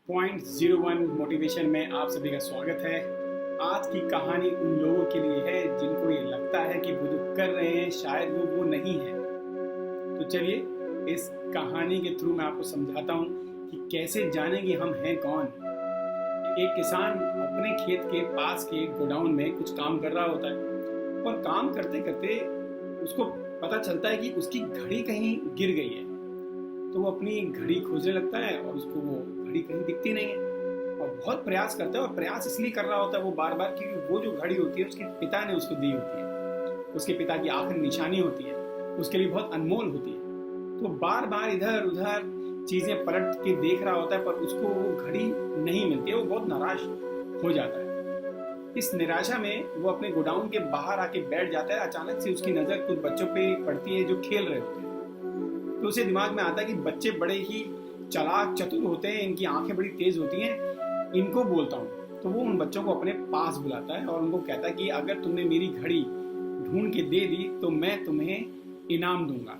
.01 motivation में आप सभी का स्वागत है। आज की कहानी उन लोगों के लिए है जिनको ये लगता है कि वो जो कर रहे हैं शायद वो नहीं है। तो चलिए इस कहानी के थ्रू मैं आपको समझाता हूँ कि कैसे जानें कि हम हैं कौन। एक किसान अपने खेत के पास के गोडाउन में कुछ काम कर रहा होता है और काम करते करते उसको पता चलता है कि उसकी घड़ी कहीं गिर गई है। तो वो अपनी घड़ी खोजने लगता है और उसको वो घड़ी कहीं दिखती नहीं है और बहुत प्रयास करता है। और प्रयास इसलिए कर रहा होता है वो बार बार, क्योंकि वो जो घड़ी होती है उसके पिता ने उसको दी होती है, उसके पिता की आखिरी निशानी होती है, उसके लिए बहुत अनमोल होती है। तो बार बार इधर उधर चीजें पलट के देख रहा होता है पर उसको वो घड़ी नहीं मिलती है। वो बहुत नाराज हो जाता है। इस निराशा में वो अपने गोडाउन के बाहर आके बैठ जाता है। अचानक से उसकी नजर कुछ बच्चों पे पड़ती है जो खेल रहे होते हैं। तो उसे दिमाग में आता है कि बच्चे बड़े ही चालाक चतुर होते हैं, इनकी आंखें बड़ी तेज होती हैं, इनको बोलता हूँ। तो वो उन बच्चों को अपने पास बुलाता है और उनको कहता है कि अगर तुमने मेरी घड़ी ढूंढ के दे दी तो मैं तुम्हें इनाम दूंगा।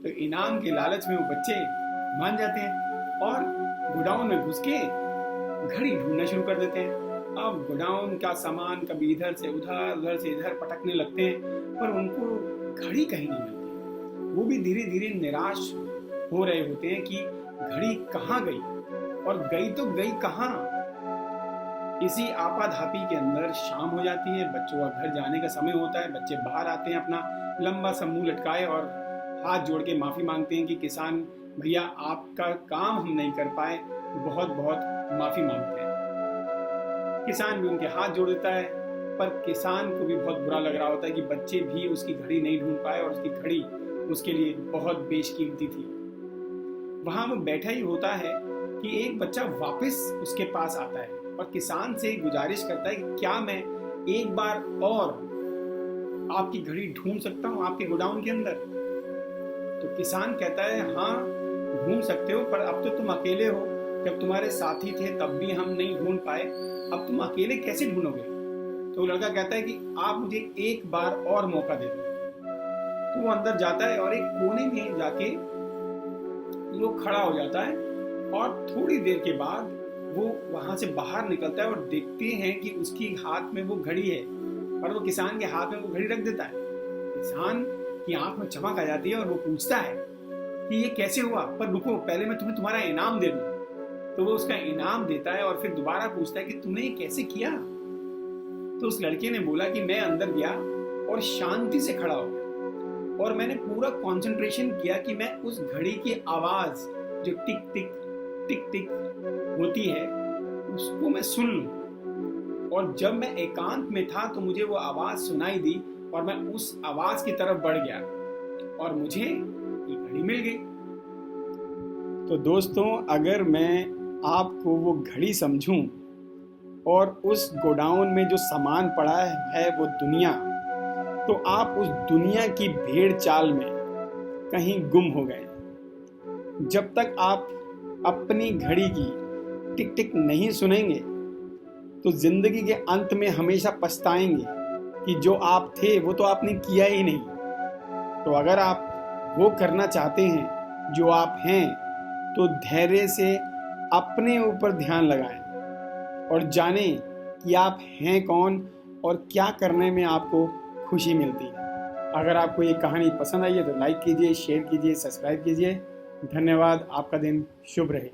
तो इनाम के लालच में वो बच्चे मान जाते हैं और गोडाउन में घुस के घड़ी ढूंढना शुरू कर देते हैं। अब गोडाउन का सामान कभी इधर से उधर, उधर से इधर पटकने लगते हैं पर उनको घड़ी कहीं नहीं मिलती। वो भी धीरे धीरे निराश हो रहे होते हैं कि घड़ी कहाँ गई, और गई तो गई कहाँ। इसी आपाधापी के अंदर शाम हो जाती है, बच्चों का घर जाने का समय होता है। बच्चे बाहर आते हैं, अपना लंबा सा मुंह लटकाए और हाथ जोड़ के माफी मांगते हैं कि किसान भैया आपका काम हम नहीं कर पाए, बहुत बहुत माफी मांगते हैं। किसान भी उनके हाथ जोड़ देता है पर किसान को भी बहुत बुरा लग रहा होता है कि बच्चे भी उसकी घड़ी नहीं ढूंढ पाए और उसकी घड़ी उसके लिए बहुत बेशकीमती थी। वहां वो बैठा ही होता है कि एक बच्चा वापस उसके पास आता है और किसान से गुजारिश करता है कि क्या मैं एक बार और आपकी घड़ी ढूंढ सकता हूं आपके गोडाउन के अंदर। तो किसान कहता है हाँ ढूंढ सकते हो, पर अब तो तुम अकेले हो, जब तुम्हारे साथी थे तब भी हम नहीं ढूंढ पाए, अब तुम अकेले कैसे ढूंढोगे। तो लड़का कहता है कि आप मुझे एक बार और मौका दे दो। तो वो अंदर जाता है और एक कोने में जाके वो खड़ा हो जाता है और थोड़ी देर के बाद वो वहां से बाहर निकलता है और देखते हैं कि उसकी हाथ में वो घड़ी है और वो किसान के हाथ में वो घड़ी रख देता है। किसान की आंख में चमक आ जाती है और वो पूछता है कि ये कैसे हुआ, पर रुको पहले मैं तुम्हें तुम्हारा इनाम दे दूं। तो वो उसका इनाम देता है और फिर दोबारा पूछता है कि तूने ये कैसे किया। तो उस लड़के ने बोला कि मैं अंदर गया और शांति से खड़ा हो गया और मैंने पूरा कंसंट्रेशन किया कि मैं उस घड़ी की आवाज जो टिक टिक टिक टिक होती है उसको मैं सुन लूं। और जब मैं एकांत में था तो मुझे वो आवाज सुनाई दी और मैं उस आवाज की तरफ बढ़ गया और मुझे ये घड़ी मिल गई। तो दोस्तों, अगर मैं आपको वो घड़ी समझूं और उस गोडाउन में जो सामान पड़ा है वो दुनिया, तो आप उस दुनिया की भेड़ चाल में कहीं गुम हो गए। जब तक आप अपनी घड़ी की टिक टिक नहीं सुनेंगे तो जिंदगी के अंत में हमेशा पछताएंगे कि जो आप थे वो तो आपने किया ही नहीं। तो अगर आप वो करना चाहते हैं जो आप हैं तो धैर्य से अपने ऊपर ध्यान लगाएं और जानें कि आप हैं कौन और क्या करने में आपको खुशी मिलती है। अगर आपको ये कहानी पसंद आई है तो लाइक कीजिए, शेयर कीजिए, सब्सक्राइब कीजिए। धन्यवाद। आपका दिन शुभ रहे।